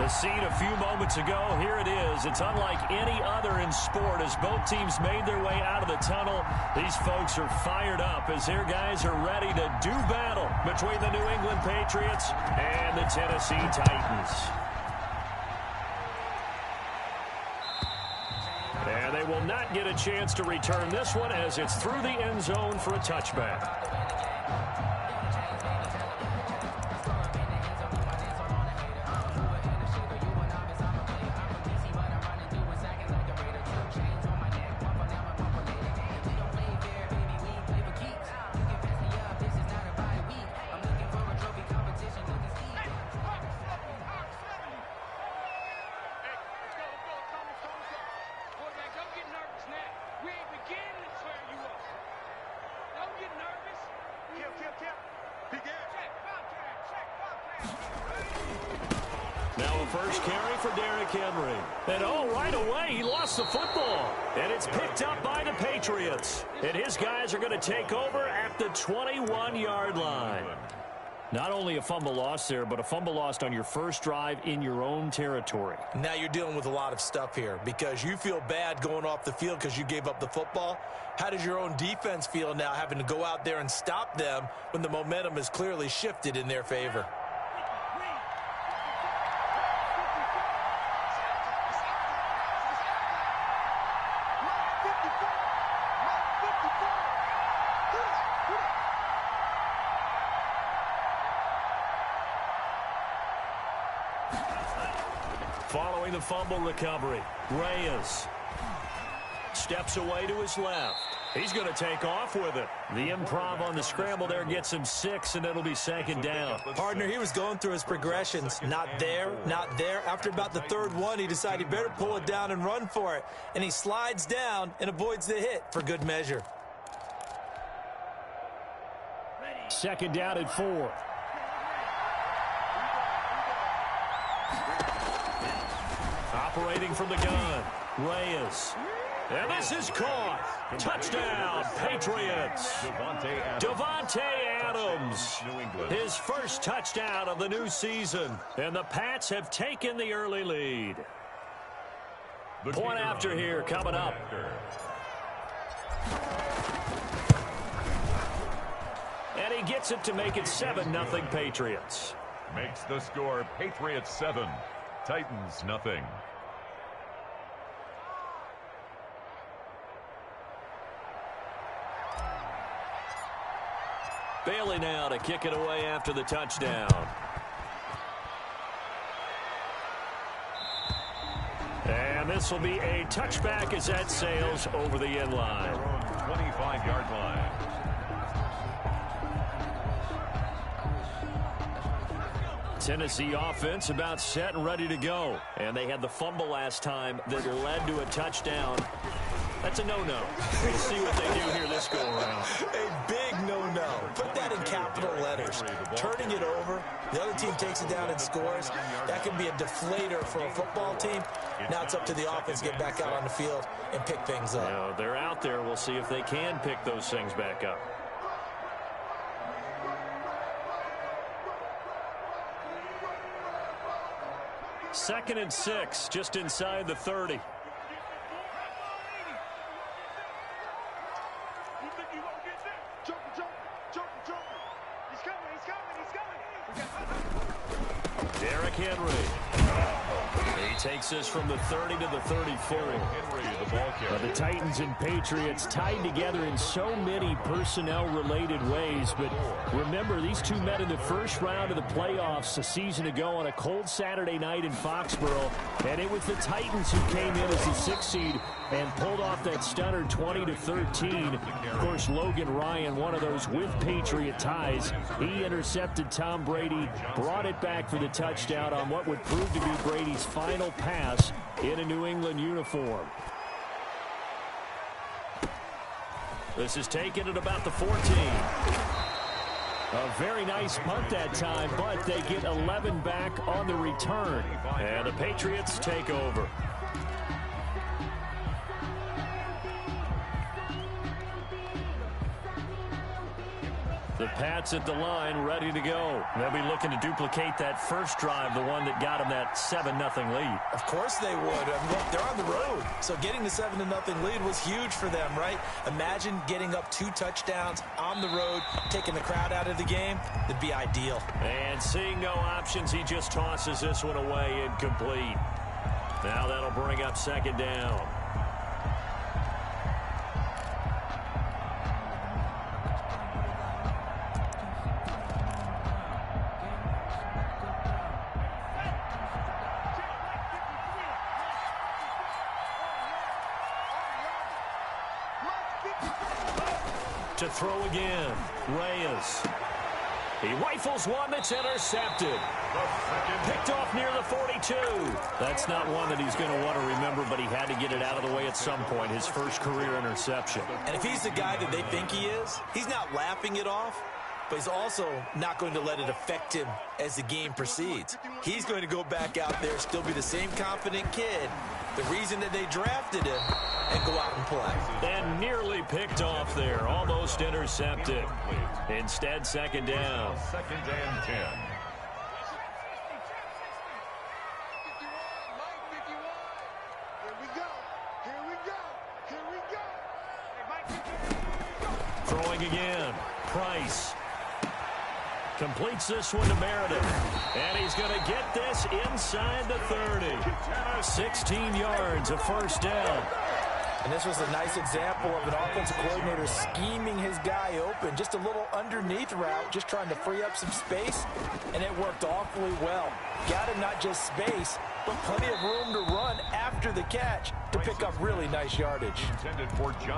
The scene a few moments ago, here it is. It's unlike any other in sport as both teams made their way out of the tunnel. These folks are fired up as their guys are ready to do battle between the New England Patriots and the Tennessee Titans. And they will not get a chance to return this one as it's through the end zone for a touchback. First carry for Derrick Henry. And right away, he lost the football. And it's picked up by the Patriots. And his guys are going to take over at the 21-yard line. Not only a fumble loss there, but a fumble lost on your first drive in your own territory. Now you're dealing with a lot of stuff here because you feel bad going off the field because you gave up the football. How does your own defense feel now having to go out there and stop them when the momentum is clearly shifted in their favor? Following the fumble recovery, Reyes steps away to his left. He's going to take off with it. The improv on the scramble there gets him 6, and it'll be second down. Partner, he was going through his progressions. Not there, not there. After about the third one, he decided he better pull it down and run for it. And he slides down and avoids the hit for good measure. Second down at 4. Operating from the gun, Reyes. And this is caught. Touchdown, Patriots. Davante Adams. His first touchdown of the new season. And the Pats have taken the early lead. Point after here coming up. And he gets it to make it 7-0 Patriots. Makes the score Patriots 7, Titans nothing. Bailey now to kick it away after the touchdown. And this will be a touchback as that sails over the end line. 25-yard line. Tennessee offense about set and ready to go. And they had the fumble last time that led to a touchdown. That's a no-no. We'll see what they do here this go-around. A big no-no. Put that in capital letters. Turning it over, the other team takes it down and scores. That can be a deflator for a football team. Now it's up to the offense to get back out on the field and pick things up. You know, they're out there. We'll see if they can pick those things back up. Second and 6, just inside the 30. Derrick Henry. He takes this from the 30 to the 34. The Titans and Patriots tied together in so many personnel-related ways. But remember, these two met in the first round of the playoffs a season ago on a cold Saturday night in Foxborough. And it was the Titans who came in as the 6th seed and pulled off that stunner 20-13. Of course, Logan Ryan, one of those with Patriot ties. He intercepted Tom Brady, brought it back for the touchdown on what would prove to be Brady's final pass in a New England uniform. This is taken at about the 14. A very nice punt that time, but they get 11 back on the return. And the Patriots take over. The Pats at the line, ready to go. They'll be looking to duplicate that first drive, the one that got them that 7-0 lead. Of course they would. Look, they're on the road. So getting the 7-0 lead was huge for them, right? Imagine getting up 2 touchdowns on the road, taking the crowd out of the game. It'd be ideal. And seeing no options, he just tosses this one away incomplete. Now that'll bring up second down. To throw again, Reyes. He rifles one that's intercepted. Picked off near the 42. That's not one that he's going to want to remember, but he had to get it out of the way at some point, his first career interception. And if he's the guy that they think he is, he's not laughing it off, but he's also not going to let it affect him as the game proceeds. He's going to go back out there, still be the same confident kid, the reason that they drafted him, and go out and play. And nearly picked off there, almost intercepted. Instead, second down. Second and 10. Throwing again, Price. Completes this one to Meredith. And he's going to get this inside the 30. 16 yards, a first down. And this was a nice example of an offensive coordinator scheming his guy open. Just a little underneath route, just trying to free up some space, and it worked awfully well. Got him not just space, but plenty of room to run after the catch to pick up really nice yardage.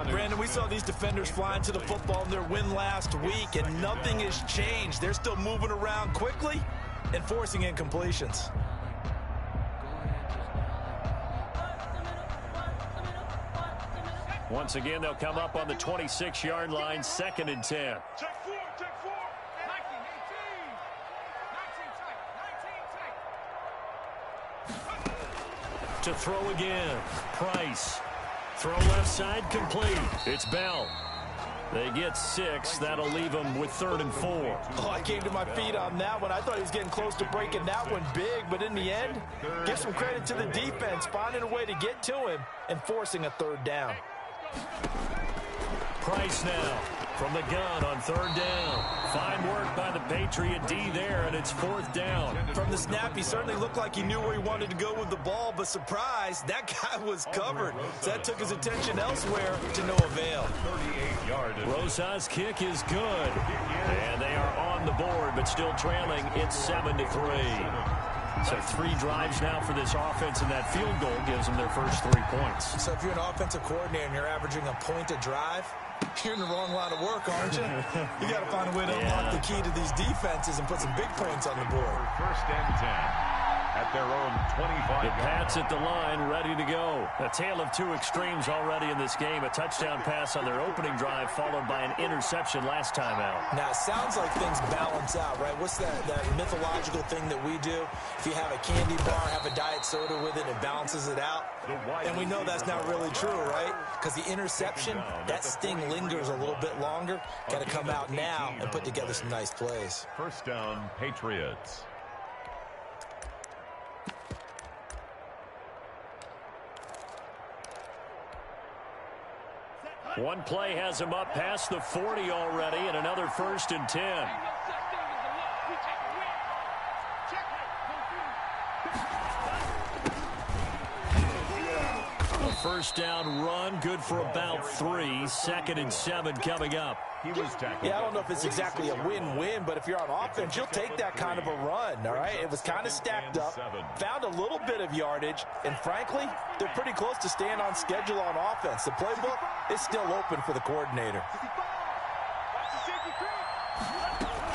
Brandon, we saw these defenders flying to the football in their win last week, and nothing has changed. They're still moving around quickly and forcing incompletions. Once again, they'll come up on the 26-yard line, second and 10. Check 4, check 4. 19, 18. To throw again, Price. Throw left side, complete. It's Bell. They get 6. That'll leave them with 3rd and 4. Oh, I came to my feet on that one. I thought he was getting close to breaking that one big, but in the end, give some credit to the defense, finding a way to get to him and forcing a 3rd down. Price now from the gun on 3rd down. Fine work by the Patriot D there, and it's 4th down. From the snap, he certainly looked like he knew where he wanted to go with the ball, but surprise, that guy was covered. So that took his attention elsewhere to no avail. 38-yard. Rosa's kick is good, and they are on the board, but still trailing. It's 7-3. So 3 drives now for this offense, and that field goal gives them their first 3 points. So if you're an offensive coordinator and you're averaging a point a drive, you're in the wrong line of work, aren't you? You got to find a way to unlock the key to these defenses and put some big points on the board. First and 10. At their own 25. The Pats at the line, ready to go. A tale of 2 extremes already in this game. A touchdown pass on their opening drive, followed by an interception last time out. Now, it sounds like things balance out, right? What's that mythological thing that we do? If you have a candy bar, have a diet soda with it, it balances it out. And we know that's not really true, right? Because the interception, that sting lingers a little bit longer. Got to come out now and put together some nice plays. First down, Patriots. One play has him up past the 40 already, and another 1st and 10. A first down run, good for about 3. 2nd and 7 coming up. He was tackled. Yeah, I don't know if it's exactly a win-win, but if you're on offense, you'll take that kind of a run, all right? It was kind of stacked up, found a little bit of yardage, and frankly, they're pretty close to staying on schedule on offense. The playbook is still open for the coordinator.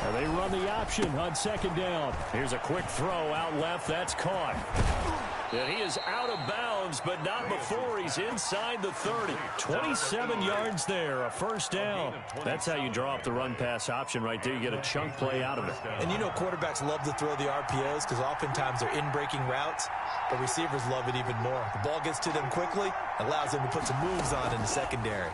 And they run the option on 2nd down. Here's a quick throw out left. That's caught. And he is out of bounds, but not before he's inside the 30. 27 yards there, a first down. That's how you draw up the run-pass option right there. You get a chunk play out of it. And you know quarterbacks love to throw the RPOs because oftentimes they're in-breaking routes, but receivers love it even more. The ball gets to them quickly, allows them to put some moves on in the secondary.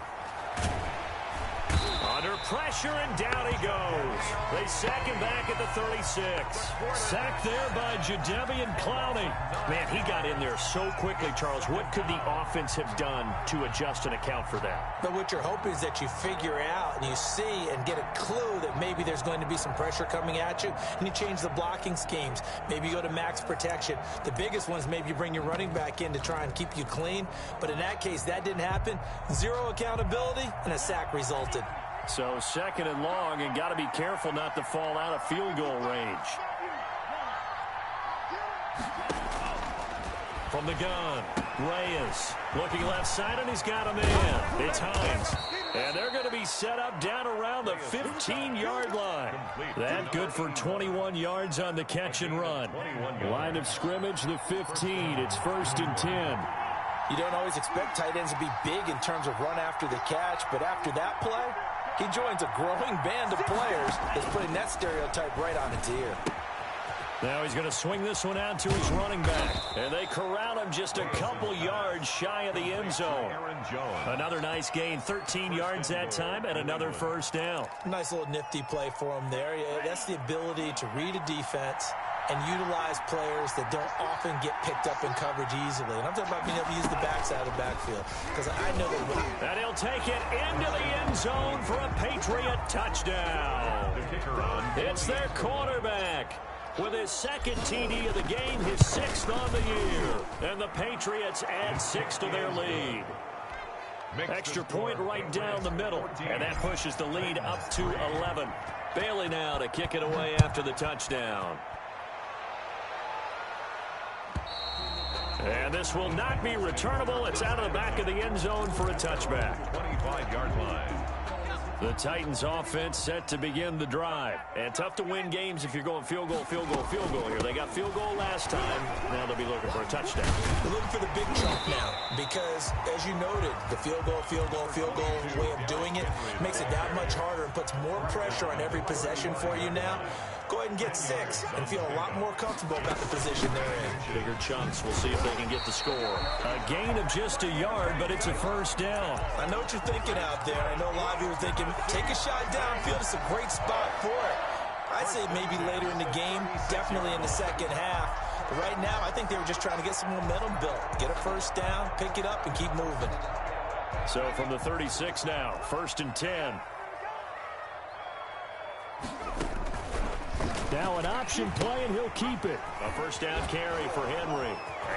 Under pressure, and down he goes. They sack him back at the 36. Sacked there by Jadeveon Clowney. Man, he got in there so quickly, Charles. What could the offense have done to adjust and account for that? But what you're hoping is that you figure out and you see and get a clue that maybe there's going to be some pressure coming at you, and you change the blocking schemes. Maybe you go to max protection. The biggest one is maybe you bring your running back in to try and keep you clean. But in that case, that didn't happen. Zero accountability, and a sack resulted. So 2nd and long, and got to be careful not to fall out of field goal range. From the gun, Reyes looking left side, and he's got him in. It's Hines. And they're going to be set up down around the 15-yard line. That good for 21 yards on the catch and run. Line of scrimmage, the 15. It's 1st and 10. You don't always expect tight ends to be big in terms of run after the catch, but after that play, he joins a growing band of players that's putting that stereotype right on its ear. Now he's going to swing this one out to his running back. And they corral him just a couple yards shy of the end zone. Another nice gain, 13 yards that time, and another 1st down. Nice little nifty play for him there. Yeah, that's the ability to read a defense and utilize players that don't often get picked up in coverage easily. And I'm talking about being able to use the backside of the backfield, because I know that. And he'll take it into the end zone for a Patriot touchdown. It's their quarterback with his 2nd TD of the game, his 6th on the year. And the Patriots add 6 to their lead. Extra point right down the middle, and that pushes the lead up to 11. Bailey now to kick it away after the touchdown. And this will not be returnable. It's out of the back of the end zone for a touchback. 25-yard line. The Titans offense set to begin the drive. And tough to win games if you're going field goal, field goal, field goal here. They got field goal last time. Now they'll be looking for a touchdown. They're looking for the big chunk now because, as you noted, the field goal way of doing it makes it that much harder and puts more pressure on every possession for you now. Go ahead and get 6 and feel a lot more comfortable about the position they're in. Bigger chunks. We'll see if they can get the score. A gain of just a yard, but it's a 1st down. I know what you're thinking out there. I know a lot of you are thinking, take a shot downfield. It's a great spot for it. I'd say maybe later in the game, definitely in the 2nd half. But right now, I think they were just trying to get some momentum built. Get a 1st down, pick it up, and keep moving. So from the 36 now, 1st and 10. Now an option play, and he'll keep it. A 1st down carry for Henry.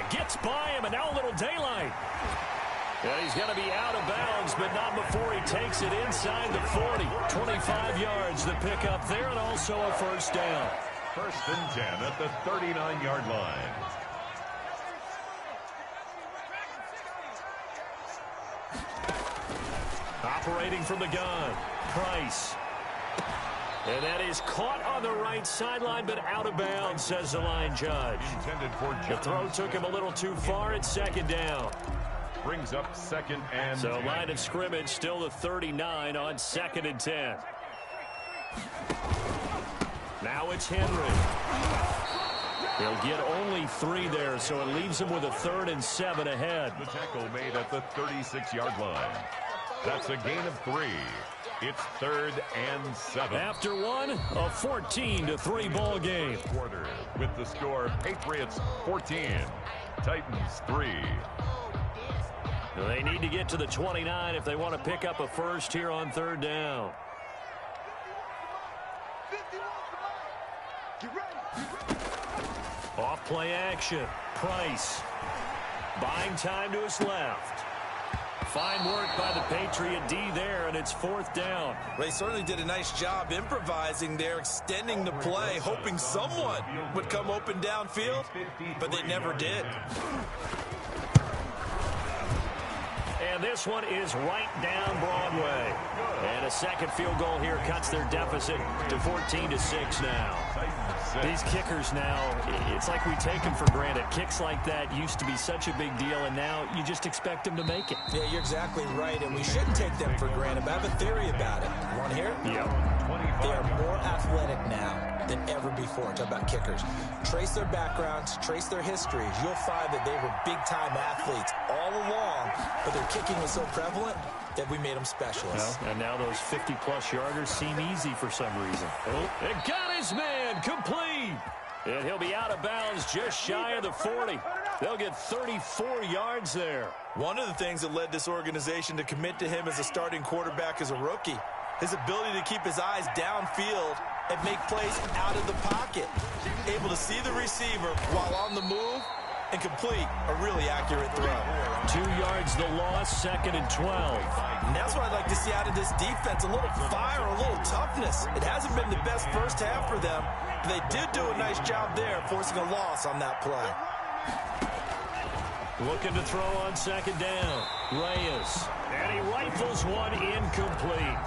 Gets by him, and now a little daylight. And he's going to be out of bounds, but not before he takes it inside the 40. 25 yards to pick up there, and also a 1st down. 1st and 10 at the 39-yard line. Operating from the gun, Price. And that is caught on the right sideline, but out of bounds, says the line judge. The throw took him a little too far. It's 2nd down. Brings up 2nd and 10. Line of scrimmage still the 39 on 2nd and 10. Now it's Henry. He'll get only 3 there, so it leaves him with a 3rd and 7 ahead. The tackle made at the 36-yard line. That's a gain of 3. It's 3rd and 7. After one, a 14-3 ball game. Quarter with the score: Patriots 14, Titans 3. They need to get to the 29 if they want to pick up a 1st here on 3rd down. Off play action. Price. Buying time to his left. Fine work by the Patriot D there, and it's 4th down. They certainly did a nice job improvising there, extending the play, hoping someone would come open downfield, but they never did. And this one is right down Broadway. And a 2nd field goal here cuts their deficit to 14-6 now. These kickers now, it's like we take them for granted. Kicks like that used to be such a big deal, and now you just expect them to make it. Yeah, you're exactly right, and we shouldn't take them for granted. But I have a theory about it. You want to hear it? Yep. They are more athletic now. than ever before. Talk about kickers. Trace their backgrounds, trace their histories. You'll find that they were big-time athletes all along, but their kicking was so prevalent that we made them specialists. Well, and now those 50-plus yarders seem easy for some reason. Oh, it got his man complete. And he'll be out of bounds just shy of the 40. They'll get 34 yards there. One of the things that led this organization to commit to him as a starting quarterback as a rookie, his ability to keep his eyes downfield and make plays out of the pocket. Able to see the receiver while on the move and complete a really accurate throw. 2 yards the loss, 2nd and 12. And that's what I'd like to see out of this defense, a little fire, a little toughness. It hasn't been the best first half for them, but they did do a nice job there, forcing a loss on that play. Looking to throw on 2nd down. Reyes. And he rifles one incomplete.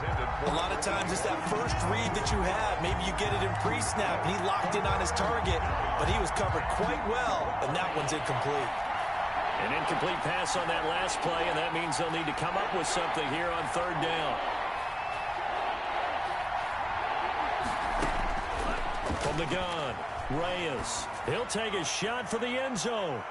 A lot of times it's that first read that you have. Maybe you get it in pre-snap, and he locked in on his target, but he was covered quite well, and that one's incomplete. An incomplete pass on that last play, and that means they'll need to come up with something here on 3rd down. From the gun, Reyes. He'll take a shot for the end zone.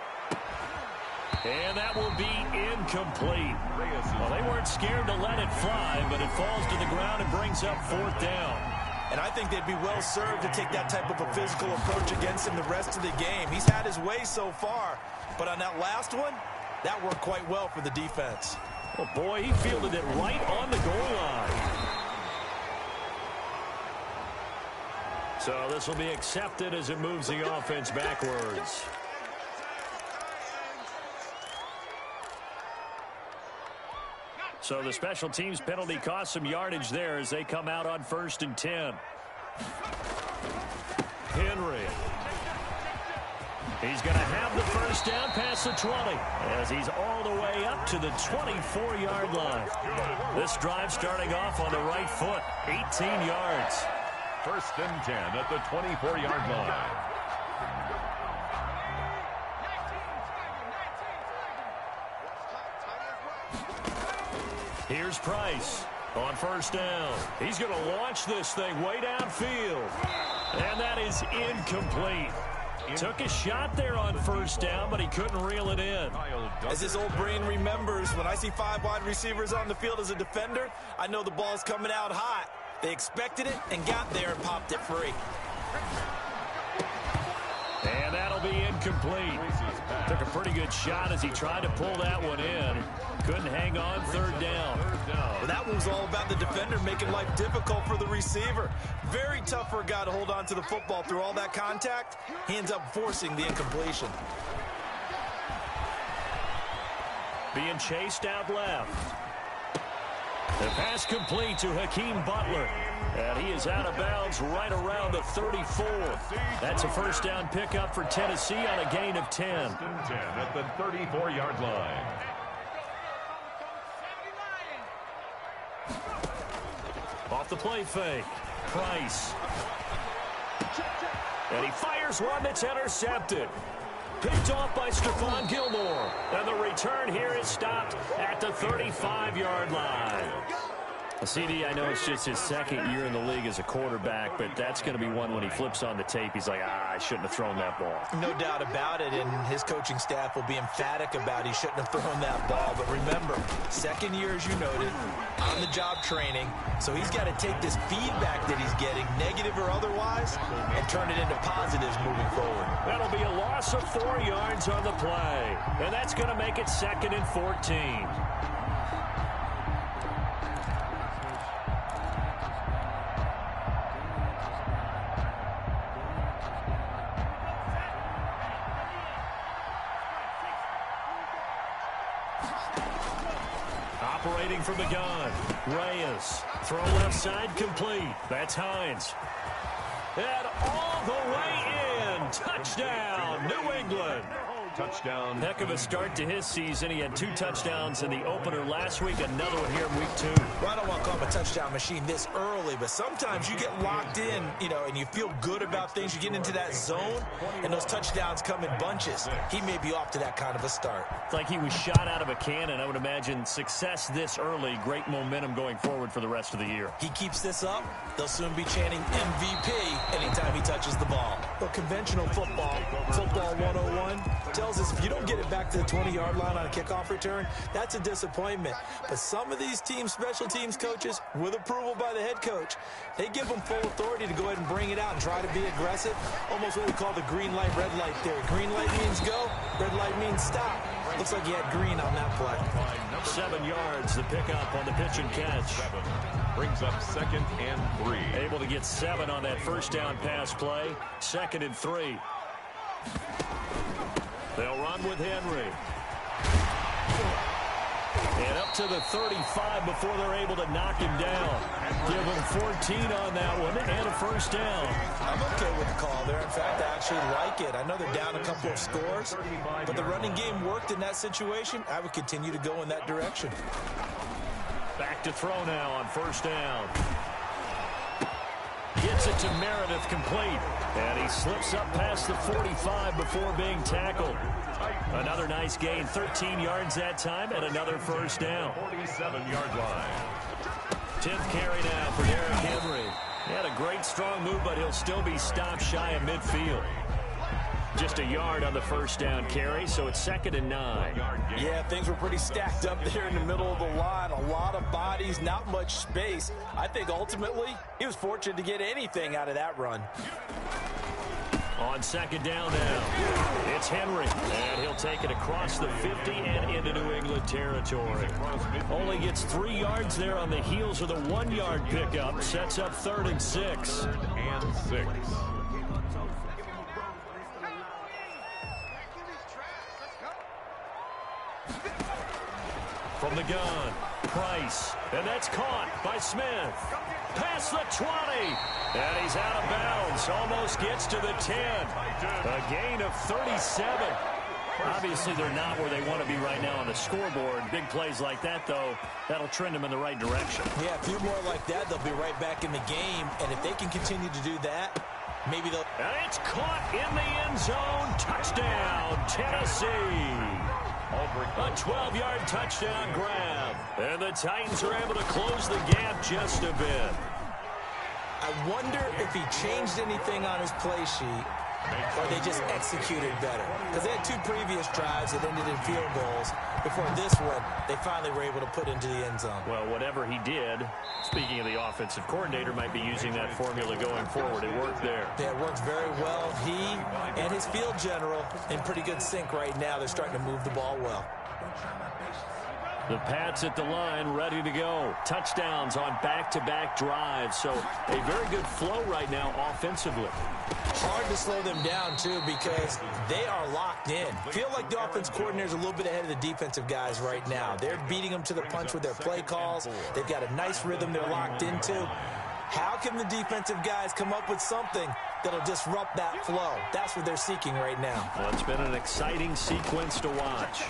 And that will be incomplete. Well, they weren't scared to let it fly, but it falls to the ground and brings up 4th down. And I think they'd be well served to take that type of a physical approach against him the rest of the game. He's had his way so far, but on that last one, that worked quite well for the defense. Oh, boy, he fielded it right on the goal line. So this will be accepted as it moves the offense backwards. So the special teams penalty cost some yardage there as they come out on 1st and 10. Henry. He's going to have the first down past the 20 as he's all the way up to the 24-yard line. This drive starting off on the right foot, 18 yards. 1st and 10 at the 24-yard line. Here's Price on 1st down. He's going to launch this thing way downfield. And that is incomplete. Took a shot there on 1st down, but he couldn't reel it in. As his old brain remembers, when I see 5 wide receivers on the field as a defender, I know the ball's coming out hot. They expected it and got there and popped it free. And that'll be incomplete. Took a pretty good shot as he tried to pull that one in. Couldn't hang on 3rd down. Well, that one was all about the defender making life difficult for the receiver. Very tough for a guy to hold on to the football through all that contact. He ends up forcing the incompletion. Being chased out left. The pass complete to Hakeem Butler. And he is out of bounds right around the 34. That's a 1st down pickup for Tennessee on a gain of 10. 10 at the 34-yard line. Off the play fake. Price. And he fires one that's intercepted. Picked off by Stephon Gilmore. And the return here is stopped at the 35-yard line. CD, I know it's just his 2nd year in the league as a quarterback, but that's going to be one when he flips on the tape. He's like, I shouldn't have thrown that ball. No doubt about it, and his coaching staff will be emphatic about he shouldn't have thrown that ball. But remember, 2nd year, as you noted, on-the-job training, so he's got to take this feedback that he's getting, negative or otherwise, and turn it into positives moving forward. That'll be a loss of 4 yards on the play, and that's going to make it 2nd and 14. Operating from the gun, Reyes. Throw left side complete. That's Hines. And all the way in. Touchdown, New England. Touchdown. Heck of a start to his season. He had 2 touchdowns in the opener last week, another one here in week 2. Well, I don't want to call him a touchdown machine this early, but sometimes you get locked in, and you feel good about things. You get into that zone, and those touchdowns come in bunches. He may be off to that kind of a start. It's like he was shot out of a cannon. I would imagine success this early, great momentum going forward for the rest of the year. He keeps this up, they'll soon be chanting MVP anytime he touches the ball. But conventional football 101, tells us if you don't get it back to the 20-yard line on a kickoff return, that's a disappointment. But some of these teams, special teams coaches, with approval by the head coach, they give them full authority to go ahead and bring it out and try to be aggressive. Almost what we call the green light, red light theory. Green light means go, red light means stop. Looks like he had green on that play. 7 yards, the pickup on the pitch and catch. Brings up 2nd and 3. Able to get 7 on that first down pass play. 2nd and 3. They'll run with Henry. And up to the 35 before they're able to knock him down. Give him 14 on that one and a first down. I'm okay with the call there. In fact, I actually like it. I know they're down a couple of scores, but the running game worked in that situation. I would continue to go in that direction. Back to throw now on first down. Gets it to Meredith complete. And he slips up past the 45 before being tackled. Another nice gain, 13 yards that time, and another first down. 47-yard line. 10th carry now for Derrick Henry. He had a great strong move, but he'll still be stopped shy of midfield. Just a yard on the first down carry, so it's 2nd and 9. Yeah, things were pretty stacked up there in the middle of the line. A lot of bodies, not much space. I think ultimately he was fortunate to get anything out of that run. On 2nd down now, it's Henry, and he'll take it across the 50 and into New England territory. Only gets 3 yards there on the heels of the 1-yard pickup. Sets up 3rd and 6. 3rd and 6. From the gun, Price, and that's caught by Smith. Past the 20, and he's out of bounds. Almost gets to the 10. A gain of 37. Obviously, they're not where they want to be right now on the scoreboard. Big plays like that, though, that'll trend them in the right direction. Yeah, a few more like that, they'll be right back in the game. And if they can continue to do that, maybe they'll... And it's caught in the end zone. Touchdown, Tennessee. A 12-yard touchdown grab. And the Titans are able to close the gap just a bit. I wonder if he changed anything on his play sheet or they just executed better. Because they had 2 previous drives that ended in field goals. Before this one, they finally were able to put into the end zone. Well, whatever he did, speaking of the offensive coordinator, might be using that formula going forward. It worked there. Yeah, it worked very well. He and his field general in pretty good sync right now. They're starting to move the ball well. The Pats at the line, ready to go. Touchdowns on back-to-back drives. So a very good flow right now offensively. Hard to slow them down, too, because they are locked in. Feel like the offense coordinator's a little bit ahead of the defensive guys right now. They're beating them to the punch with their play calls. They've got a nice rhythm they're locked into. How can the defensive guys come up with something that'll disrupt that flow? That's what they're seeking right now. Well, it's been an exciting sequence to watch.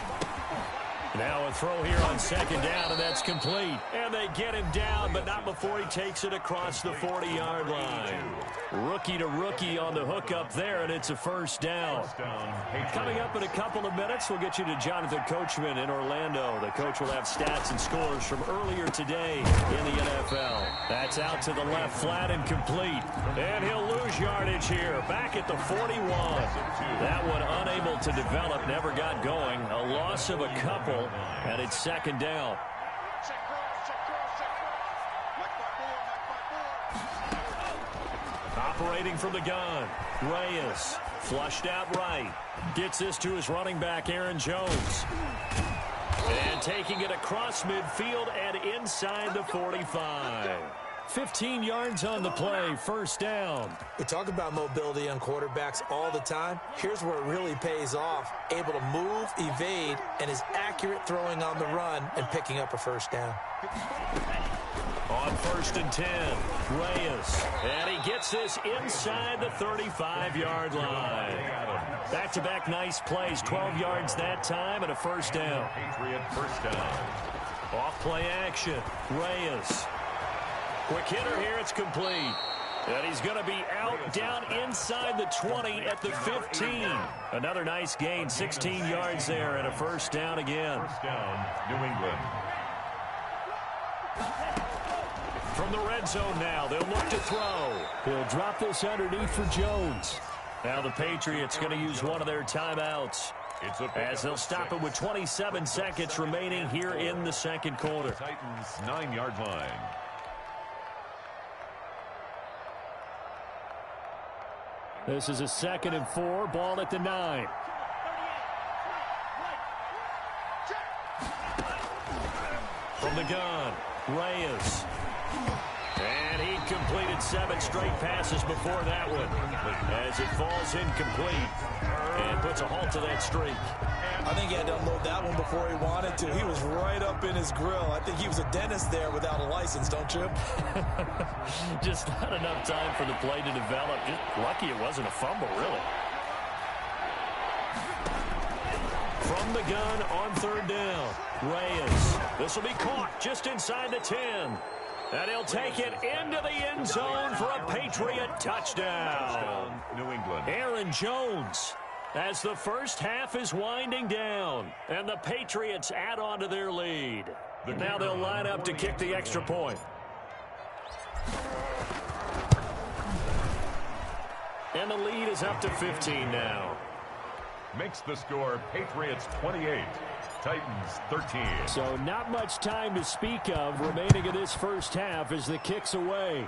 Now a throw here on 2nd down, and that's complete. And they get him down, but not before he takes it across the 40-yard line. Rookie to rookie on the hook up there, and it's a first down. Coming up in a couple of minutes, we'll get you to Jonathan Coachman in Orlando. The coach will have stats and scores from earlier today in the NFL. That's out to the left flat and complete. And he'll lose yardage here, back at the 41. That one unable to develop, never got going. A loss of a couple. And it's 2nd down. Operating from the gun, Reyes flushed out right. Gets this to his running back, Aaron Jones. And taking it across midfield and inside the 45. 15 yards on the play, first down. We talk about mobility on quarterbacks all the time. Here's where it really pays off. Able to move, evade, and is accurate throwing on the run and picking up a first down. On 1st and 10, Reyes. And he gets this inside the 35-yard line. Back-to-back nice plays, 12 yards that time and a first down. Patriot first down. Off play action, Reyes. Quick hitter here, it's complete. And he's going to be out down inside the 20 at the 15. Another nice gain, 16 yards there and a first down again. First down, New England. From the red zone now, they'll look to throw. He'll drop this underneath for Jones. Now the Patriots going to use one of their timeouts as they'll stop it with 27 seconds remaining here in the second quarter. Titans 9-yard line. This is a 2nd and 4, ball at the 9. From the gun, Reyes. And he completed 7 straight passes before that one as it falls incomplete and puts a halt to that streak. I think he had to unload that one before he wanted to. He was right up in his grill. I think he was a dentist there without a license, don't you? Just not enough time for the play to develop. Just lucky it wasn't a fumble, really. From the gun on 3rd down, Reyes. This will be caught just inside the 10. And he'll take it into the end zone for a Patriot touchdown. New England. Aaron Jones, as the first half is winding down, and the Patriots add on to their lead. Now they'll line up to kick the extra point. And the lead is up to 15 now. Makes the score Patriots 28. Titans 13. So not much time to speak of remaining in this first half as the kick's away.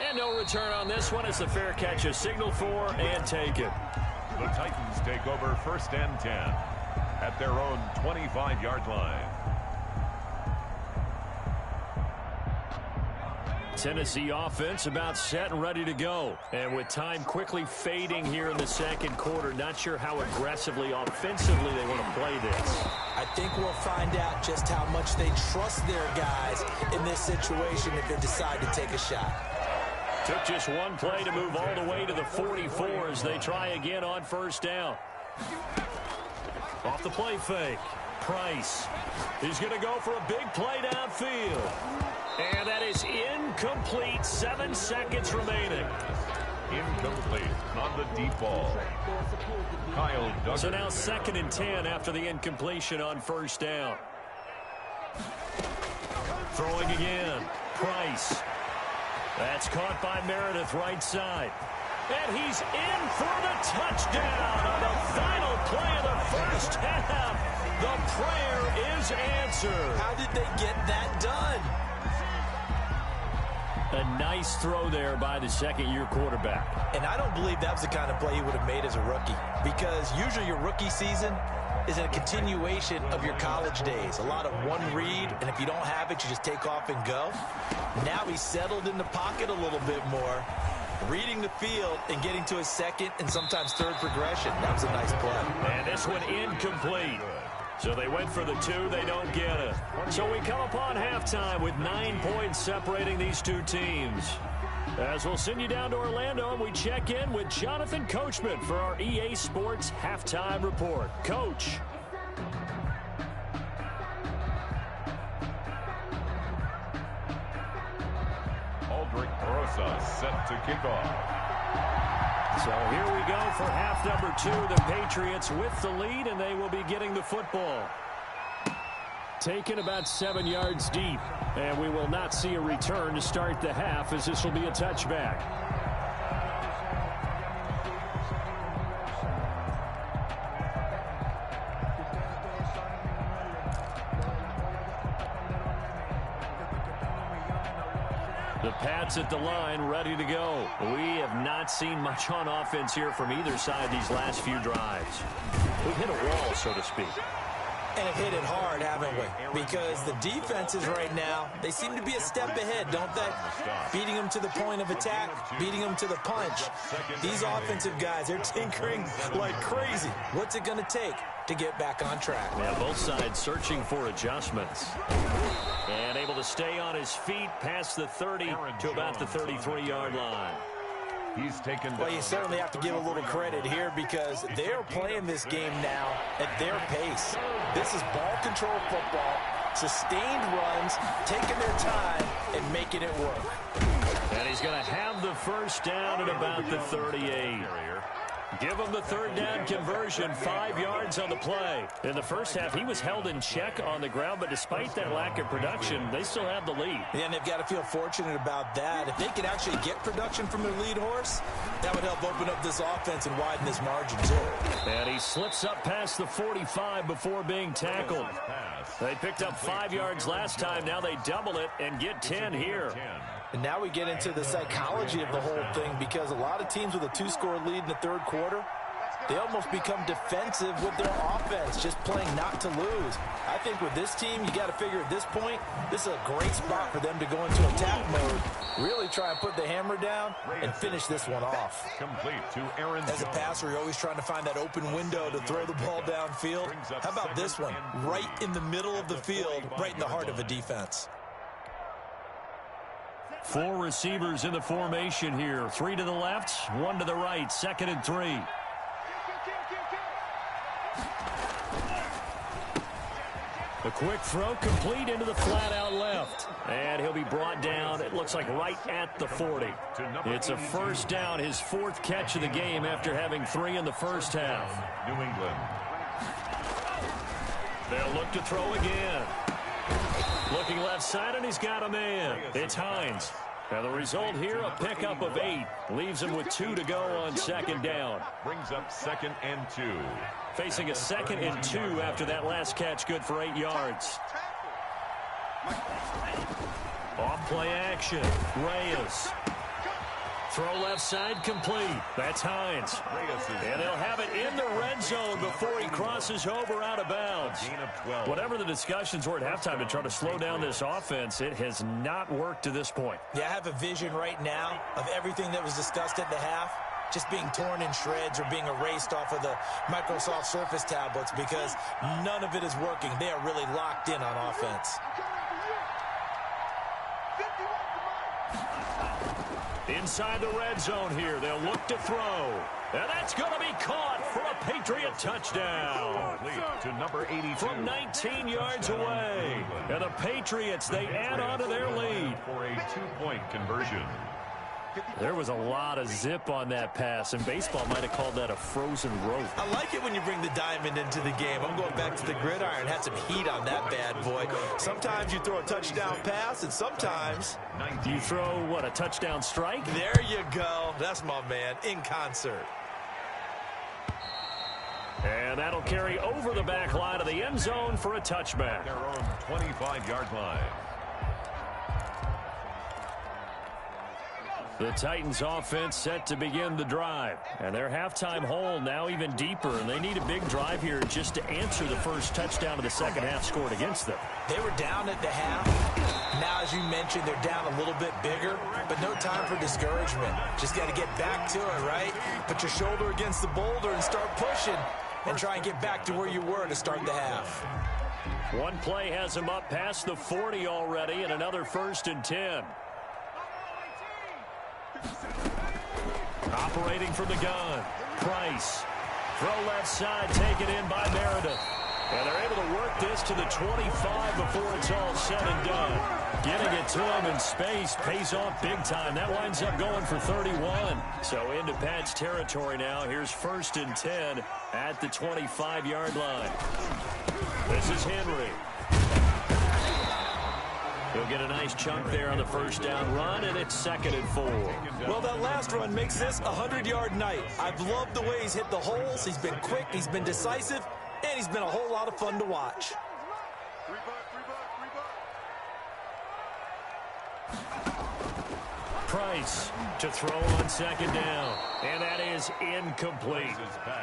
And no return on this one as the fair catch is signaled for and taken. The Titans take over 1st and 10 at their own 25-yard line. Tennessee offense about set and ready to go. And with time quickly fading here in the second quarter, not sure how aggressively, offensively they want to play this. I think we'll find out just how much they trust their guys in this situation if they decide to take a shot. Took just one play to move all the way to the 44 as they try again on 1st down. Off the play fake. Price. He's going to go for a big play downfield. And that is incomplete. 7 seconds remaining. Incomplete on the deep ball. Kyle Duggar. So now 2nd and 10 after the incompletion on 1st down. Throwing again. Price. That's caught by Meredith right side. And he's in for the touchdown on the final play of the first half. The prayer is answered. How did they get that done? A nice throw there by the second-year quarterback. And I don't believe that was the kind of play he would have made as a rookie, because usually your rookie season is a continuation of your college days. A lot of one read, and if you don't have it, you just take off and go. Now he's settled in the pocket a little bit more, reading the field and getting to his second and sometimes third progression. That was a nice play. And this one incomplete. So they went for the 2, they don't get it. So we come upon halftime with 9 points separating these two teams. As we'll send you down to Orlando, and we check in with Jonathan Coachman for our EA Sports Halftime Report. Coach. Aldrich Rosa set to kick off. So here we go for half number 2. The Patriots with the lead, and they will be getting the football. Taken about 7 yards deep, and we will not see a return to start the half as this will be a touchback. The Pats at the line, ready to go. We have not seen much on offense here from either side these last few drives. We've hit a wall, so to speak. And have hit it hard, haven't we? Because the defenses right now, they seem to be a step ahead, don't they? Beating them to the point of attack, beating them to the punch. These offensive guys, they're tinkering like crazy. What's it going to take to get back on track? Yeah, both sides searching for adjustments. And able to stay on his feet past the 30 to about the 33-yard line. He's taken. Well, you certainly have to give a little credit here because they're playing this game now at their pace. This is ball control football, sustained runs, taking their time and making it work. And he's going to have the first down at about the 38. Give him the third down conversion, 5 yards on the play. In the first half, he was held in check on the ground, but despite that lack of production, they still have the lead. Yeah, and they've got to feel fortunate about that. If they could actually get production from their lead horse, that would help open up this offense and widen this margin too. And he slips up past the 45 before being tackled. They picked up 5 yards last time. Now they double it and get 10 here. And now we get into the psychology of the whole thing because a lot of teams with a 2-score lead in the third quarter, they almost become defensive with their offense, just playing not to lose. I think with this team, you got to figure at this point, this is a great spot for them to go into attack mode, really try and put the hammer down and finish this one off. Complete to Aaron As a passer, you're always trying to find that open window to throw the ball downfield. How about this one? Right in the middle of the field, right in the heart of a defense. 4 receivers in the formation here. 3 to the left, 1 to the right. 2nd and 3. A quick throw complete into the flat out left. And he'll be brought down, it looks like right at the 40. It's a first down, his 4th catch of the game after having 3 in the first half. New England. They'll look to throw again. Looking left side, and he's got a man. It's Hines. And the result here, a pickup of 8. Leaves him with 2 to go on 2nd down. Brings up 2nd and 2. Facing a 2nd and 2 after that last catch, good for 8 yards. Off play action. Reyes. Throw left side complete. That's Hines. And they'll have it in the red zone before he crosses over out of bounds. Whatever the discussions were at halftime to try to slow down this offense, it has not worked to this point. Yeah, I have a vision right now of everything that was discussed at the half just being torn in shreds or being erased off of the Microsoft Surface tablets because none of it is working. They are really locked in on offense. Inside the red zone here, they'll look to throw. And that's going to be caught for a Patriot touchdown. To number 82. From 19 yards away. And the Patriots, they add on to their lead. For a 2-point conversion. There was a lot of zip on that pass, and baseball might have called that a frozen rope. I like it when you bring the diamond into the game. I'm going back to the gridiron. Had some heat on that bad boy. Sometimes you throw a touchdown pass, and sometimes you throw, what, a touchdown strike? There you go. That's my man, in concert. And that'll carry over the back line of the end zone for a touchback. Their own 25-yard line. The Titans offense set to begin the drive. And their halftime hole now even deeper. And they need a big drive here just to answer the first touchdown of the second half scored against them. They were down at the half. Now, as you mentioned, they're down a little bit bigger. But no time for discouragement. Just got to get back to it, right? Put your shoulder against the boulder and start pushing. And try and get back to where you were to start the half. One play has them up past the 40 already. And another 1st and 10. Operating from the gun, Price. Throw left side, taken in by Meredith. And they're able to work this to the 25 before it's all said and done. Getting it to him in space pays off big time. That winds up going for 31. So into Pat's territory now. Here's 1st and 10 at the 25-yard line. This is Henry. He'll get a nice chunk there on the first down run, and it's 2nd and 4. Well, that last run makes this a 100-yard night. I've loved the way he's hit the holes. He's been quick, he's been decisive, and he's been a whole lot of fun to watch. Price to throw on second down. And that is incomplete.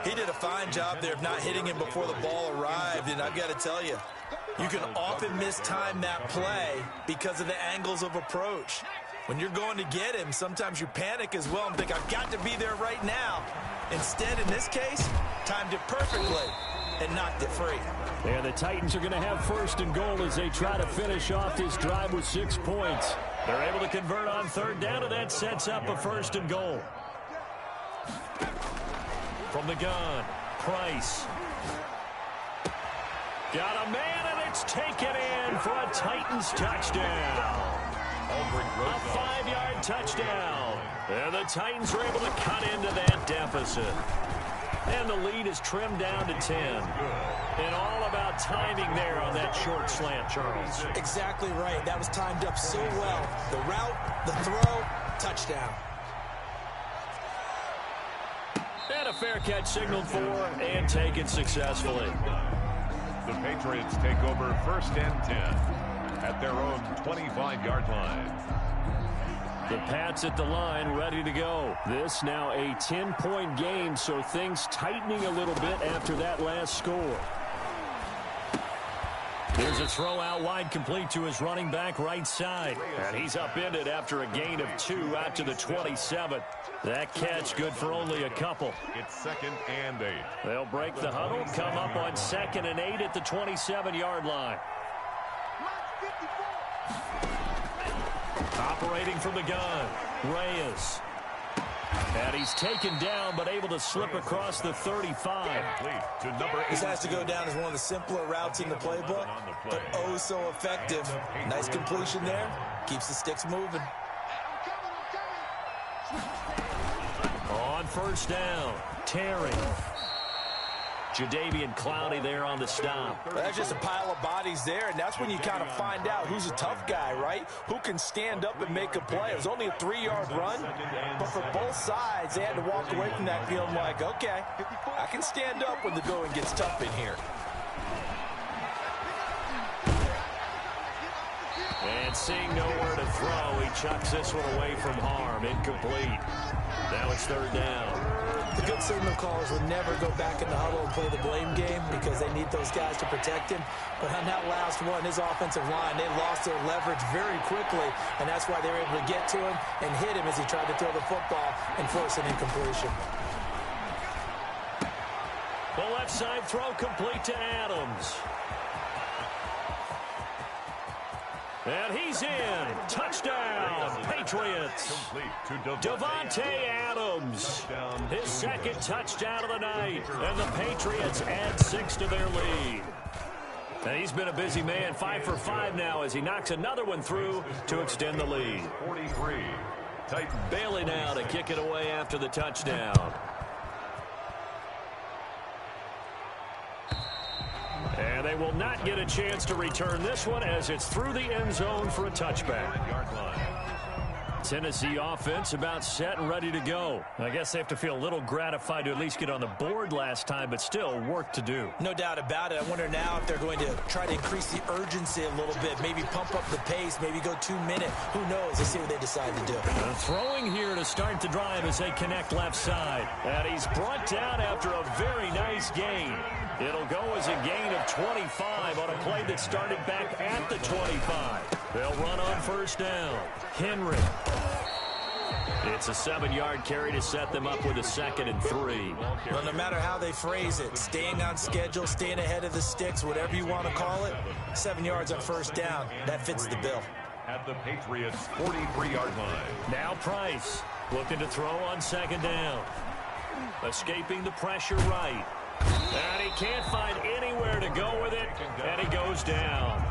He did a fine job there of not hitting him before the ball arrived. And I've got to tell you, you can often mistime that play because of the angles of approach. When you're going to get him, sometimes you panic as well and think, I've got to be there right now. Instead, in this case, timed it perfectly and knocked it free. And the Titans are going to have first and goal as they try to finish off this drive with 6 points. They're able to convert on third down, and that sets up a first and goal. From the gun, Price. Got a man, and it's taken in for a Titans touchdown. A 5-yard touchdown. And the Titans are able to cut into that deficit. And the lead is trimmed down to 10. And all about timing there on that short slant, Charles. Exactly right. That was timed up so well. The route, the throw, touchdown. And a fair catch signaled for and taken successfully. The Patriots take over first and 10 at their own 25-yard line. The Pats at the line, ready to go. This now a 10-point game, so things tightening a little bit after that last score. There's a throw out wide, complete to his running back right side. And he's upended after a gain of 2 out to the 27. That catch good for only a couple. It's second and 8. They'll break the huddle, come up on second and 8 at the 27-yard line. Operating from the gun, Reyes. And he's taken down, but able to slip across the 35. This has to go down as one of the simpler routes in the playbook, but oh so effective. Nice completion there. Keeps the sticks moving. On first down, Terry. Jadeveon Clowney there on the stop. That's just a pile of bodies there, and that's when you kind of find out who's a tough guy, right? Who can stand up and make a play. It was only a 3-yard run, but for both sides, they had to walk away from that feeling like, okay, I can stand up when the going gets tough in here. And seeing nowhere to throw, he chucks this one away from harm. Incomplete. Now it's third down. The good signal callers would never go back in the huddle and play the blame game because they need those guys to protect him. But on that last one, his offensive line, they lost their leverage very quickly, and that's why they were able to get to him and hit him as he tried to throw the football and force an incompletion. The left side throw complete to Adams. And he's in. Touchdown, Patriots. Davante Adams. His second touchdown of the night. And the Patriots add 6 to their lead. And he's been a busy man, 5 for 5 now as he knocks another one through to extend the lead. 43. Bailey now to kick it away after the touchdown. And they will not get a chance to return this one as it's through the end zone for a touchback. Tennessee offense about set and ready to go. I guess they have to feel a little gratified to at least get on the board last time, but still work to do. No doubt about it. I wonder now if they're going to try to increase the urgency a little bit, maybe pump up the pace, maybe go 2-minute. Who knows? Let's see what they decide to do. Throwing here to start the drive as they connect left side. And he's brought down after a very nice gain. It'll go as a gain of 25 on a play that started back at the 25. They'll run on first down. Henry. It's a 7-yard carry to set them up with a 2nd and 3. Well, no matter how they phrase it, staying on schedule, staying ahead of the sticks, whatever you want to call it, 7 yards on first down, that fits the bill. At the Patriots' 43-yard line. Now Price looking to throw on second down. Escaping the pressure right. And he can't find anywhere to go with it, and he goes down.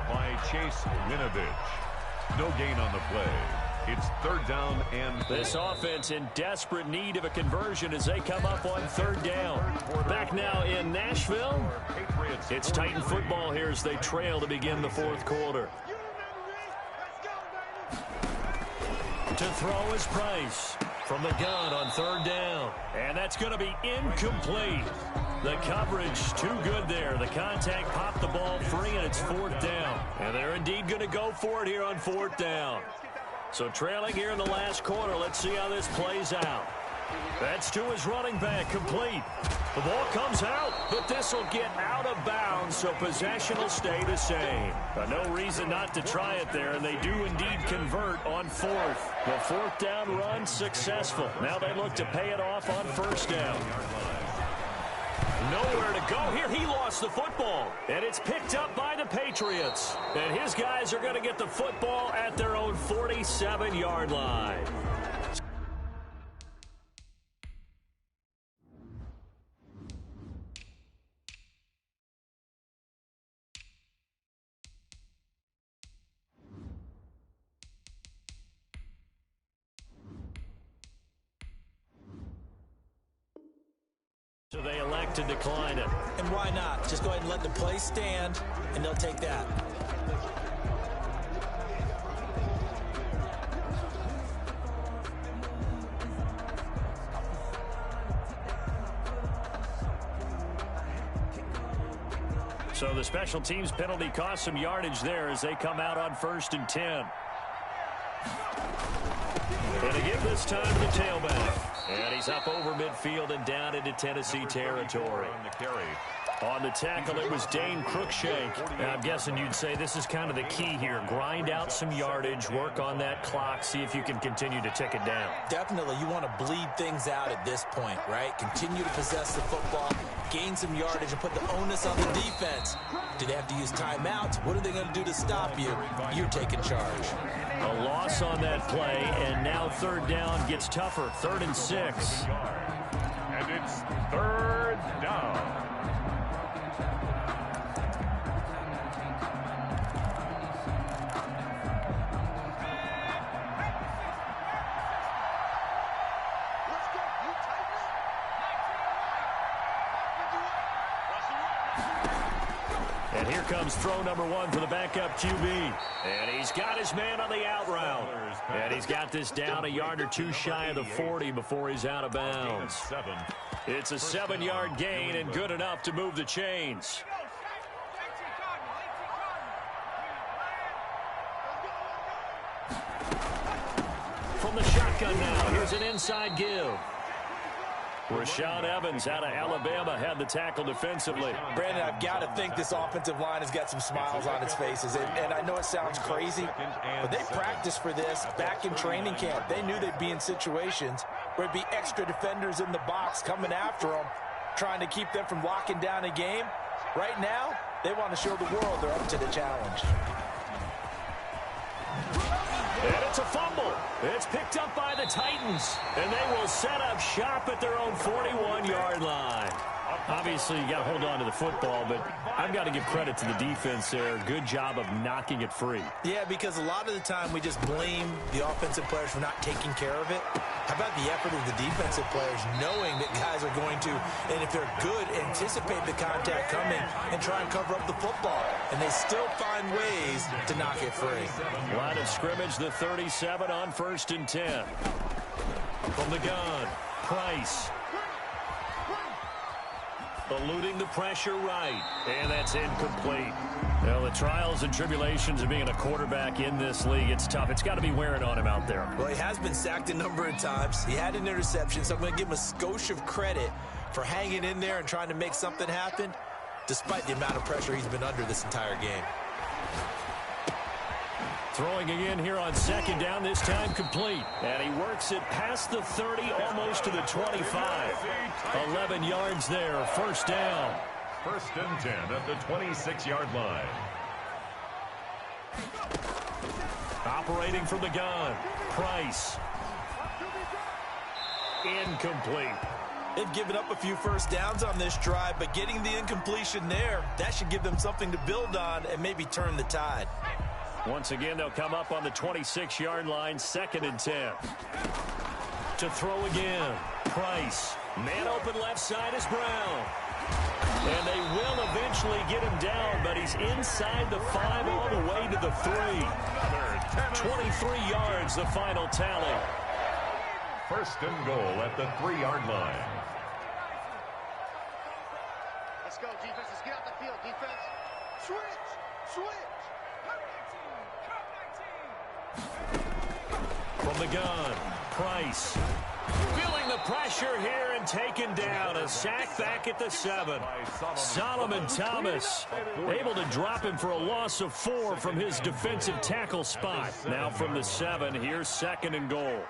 By Chase Winovich. No gain on the play. It's third down and 4. This offense in desperate need of a conversion as they come up on third down. Back now in Nashville. It's Titan football here as they trail to begin the fourth quarter. To throw is Price from the gun on third down. And that's going to be incomplete. The coverage too good there. The contact popped the ball free, and it's fourth down. And they're indeed going to go for it here on fourth down. So trailing here in the last quarter. Let's see how this plays out. That's to his running back, complete. The ball comes out, but this will get out of bounds, so possession will stay the same. But no reason not to try it there, and they do indeed convert on fourth. The fourth down run successful. Now they look to pay it off on first down. Nowhere to go here. He lost the football, and it's picked up by the Patriots. And his guys are going to get the football at their own 47-yard line. So they elect to decline it. And why not? Just go ahead and let the play stand, and they'll take that. So the special teams penalty cost some yardage there as they come out on 1st and 10. And again this time to the tailback. And he's up over midfield and down into Tennessee territory. On the tackle, it was Dane Cruikshank. Now, I'm guessing you'd say this is kind of the key here. Grind out some yardage, work on that clock, see if you can continue to tick it down. Definitely, you want to bleed things out at this point, right? Continue to possess the football, gain some yardage, and put the onus on the defense. Do they have to use timeouts? What are they going to do to stop you? You're taking charge. A loss on that play, and now third down gets tougher. 3rd and 6. And it's 3rd down. And here comes throw number 1 for the backup QB. And he's got his man on the out route. And he's got this down a yard or two shy of the 40 before he's out of bounds. It's a 7-yard gain and good enough to move the chains. From the shotgun now, here's an inside give. Rashaan Evans out of Alabama had the tackle defensively. Brandon, I've got to think this offensive line has got some smiles on its faces. And I know it sounds crazy, but they practiced for this back in training camp. They knew they'd be in situations where it'd be extra defenders in the box coming after them, trying to keep them from locking down a game. Right now, they want to show the world they're up to the challenge. And it's a fumble. It's picked up by the Titans. And they will set up shop at their own 41-yard line. Obviously, you got to hold on to the football, but I've got to give credit to the defense there. Good job of knocking it free. Yeah, because a lot of the time we just blame the offensive players for not taking care of it. How about the effort of the defensive players knowing that guys are going to, and if they're good, anticipate the contact coming and try and cover up the football. And they still find ways to knock it free. Line of scrimmage, the 37 on 1st and 10. From the gun, Price. Eluding the pressure right. And that's incomplete. Well, the trials and tribulations of being a quarterback in this league, it's tough. It's got to be wearing on him out there. Well, he has been sacked a number of times. He had an interception, so I'm going to give him a skosh of credit for hanging in there and trying to make something happen, despite the amount of pressure he's been under this entire game. Throwing again here on 2nd down, this time complete. And he works it past the 30, almost to the 25. 11 yards there, 1st down. 1st and 10 at the 26-yard line. Operating from the gun, Price. Incomplete. They've given up a few first downs on this drive, but getting the incompletion there, that should give them something to build on and maybe turn the tide. Once again, they'll come up on the 26-yard line, 2nd and 10. To throw again, Price. Man open left side is Brown. And they will eventually get him down, but he's inside the 5 all the way to the 3. 23 yards, the final tally. 1st and goal at the 3-yard line. Let's go, defense. Let's get out the field, defense. Switch! Switch! From the gun, Price. Feeling the pressure here and taken down. A sack back at the 7. Solomon Thomas able to drop him for a loss of 4 from his defensive tackle spot. Now from the 7, here's 2nd and goal.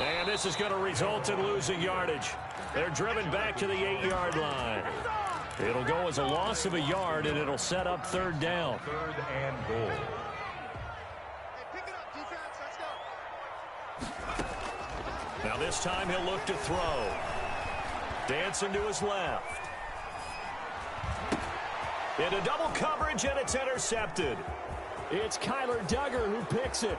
And this is going to result in losing yardage. They're driven back to the 8-yard line. It'll go as a loss of a yard, and it'll set up 3rd down. 3rd and goal. Now this time he'll look to throw. Dancing to his left. Into double coverage, and it's intercepted. It's Kyler Duggar who picks it.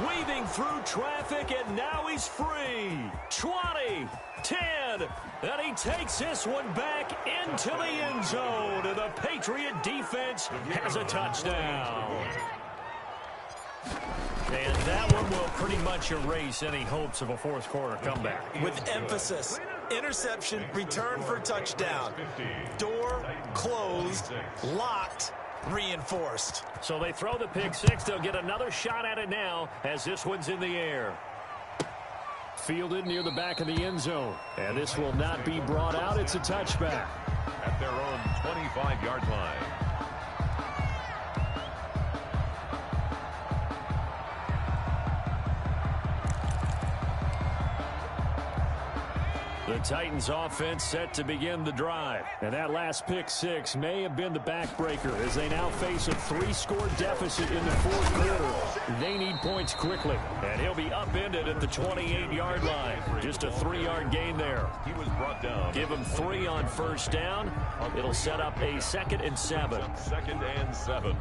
Weaving through traffic, and now he's free. 20, 10, and he takes this one back into the end zone. And the Patriot defense has a touchdown. And that one will pretty much erase any hopes of a 4th quarter comeback. With emphasis, interception, return for touchdown. Door closed, locked, reinforced. So they throw the pick 6. They'll get another shot at it now as this one's in the air. Fielded near the back of the end zone. And this will not be brought out. It's a touchback. At their own 25-yard line. The Titans offense set to begin the drive. And that last pick 6 may have been the backbreaker as they now face a 3-score deficit in the 4th quarter. They need points quickly. And he'll be upended at the 28-yard line. Just a 3-yard gain there. He was brought down. Give him 3 on 1st down. It'll set up a 2nd and 7. 2nd and 7.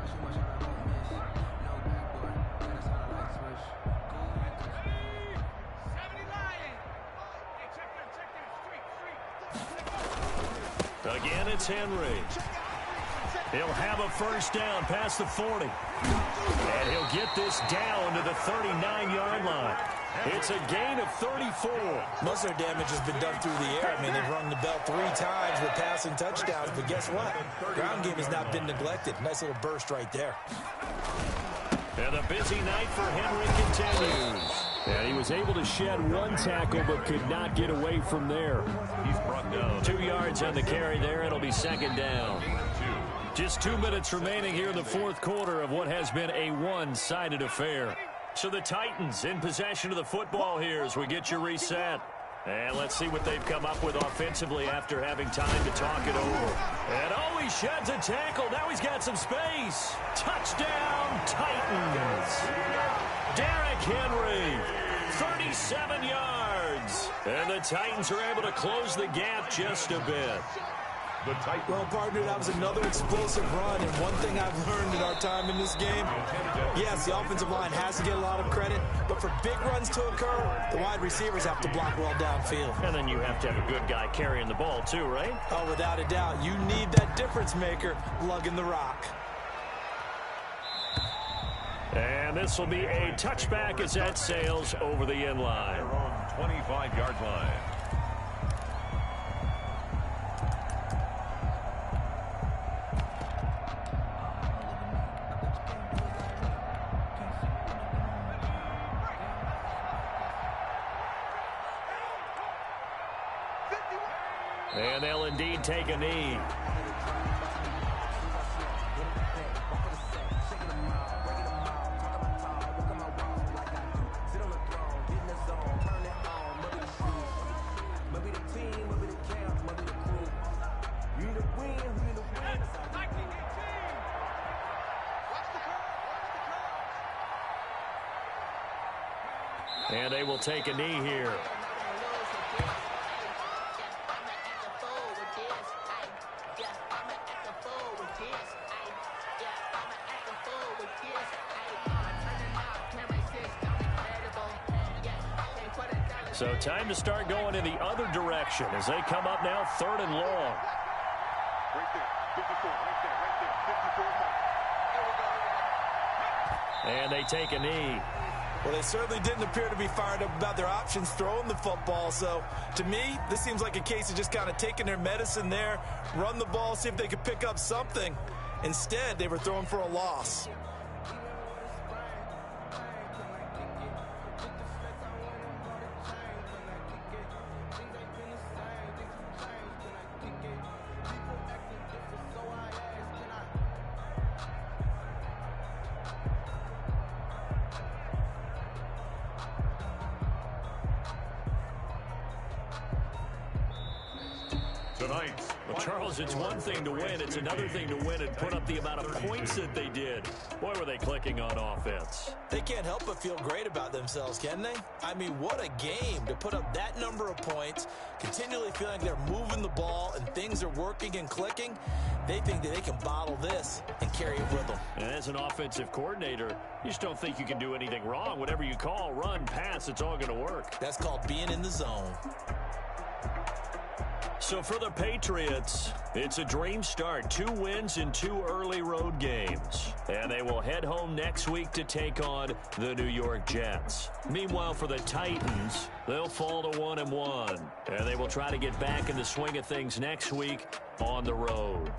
Again, it's Henry. He'll have a 1st down past the 40. And he'll get this down to the 39-yard line. It's a gain of 34. Most of their damage has been done through the air. I mean, they've rung the bell 3 times with passing touchdowns. But guess what? Ground game has not been neglected. Nice little burst right there. And a busy night for Henry continues. And he was able to shed 1 tackle but could not get away from there. He's brought down. 2 yards on the carry there. It'll be 2nd down. Just 2 minutes remaining here in the 4th quarter of what has been a one-sided affair. So the Titans in possession of the football here as we get you reset. And let's see what they've come up with offensively after having time to talk it over. And oh, he sheds a tackle. Now he's got some space. Touchdown, Titans. Derrick Henry, 37 yards. And the Titans are able to close the gap just a bit. Well, partner, that was another explosive run, and one thing I've learned in our time in this game, yes, the offensive line has to get a lot of credit, but for big runs to occur, the wide receivers have to block well downfield. And then you have to have a good guy carrying the ball too, right? Oh, without a doubt. You need that difference maker lugging the rock. And this will be a touchback as that sails over the end line. 25-yard line. And they'll indeed take a knee. And they will take a knee here. So time to start going in the other direction as they come up now 3rd and long. Right there, 54, right there, 54. And they take a knee. Well, they certainly didn't appear to be fired up about their options throwing the football. So, to me, this seems like a case of just kind of taking their medicine there, run the ball, see if they could pick up something. Instead, they were throwing for a loss. tonight's. Well, Charles, it's one thing to win. It's another thing to win and put up the amount of points that they did. Boy, were they clicking on offense. They can't help but feel great about themselves, can they? I mean, what a game to put up that number of points, continually feeling they're moving the ball and things are working and clicking. They think that they can bottle this and carry it with them. And as an offensive coordinator, you just don't think you can do anything wrong. Whatever you call, run, pass, it's all going to work. That's called being in the zone. So for the Patriots, it's a dream start. 2 wins in 2 early road games. And they will head home next week to take on the New York Jets. Meanwhile, for the Titans, they'll fall to 1-1. And they will try to get back in the swing of things next week on the road.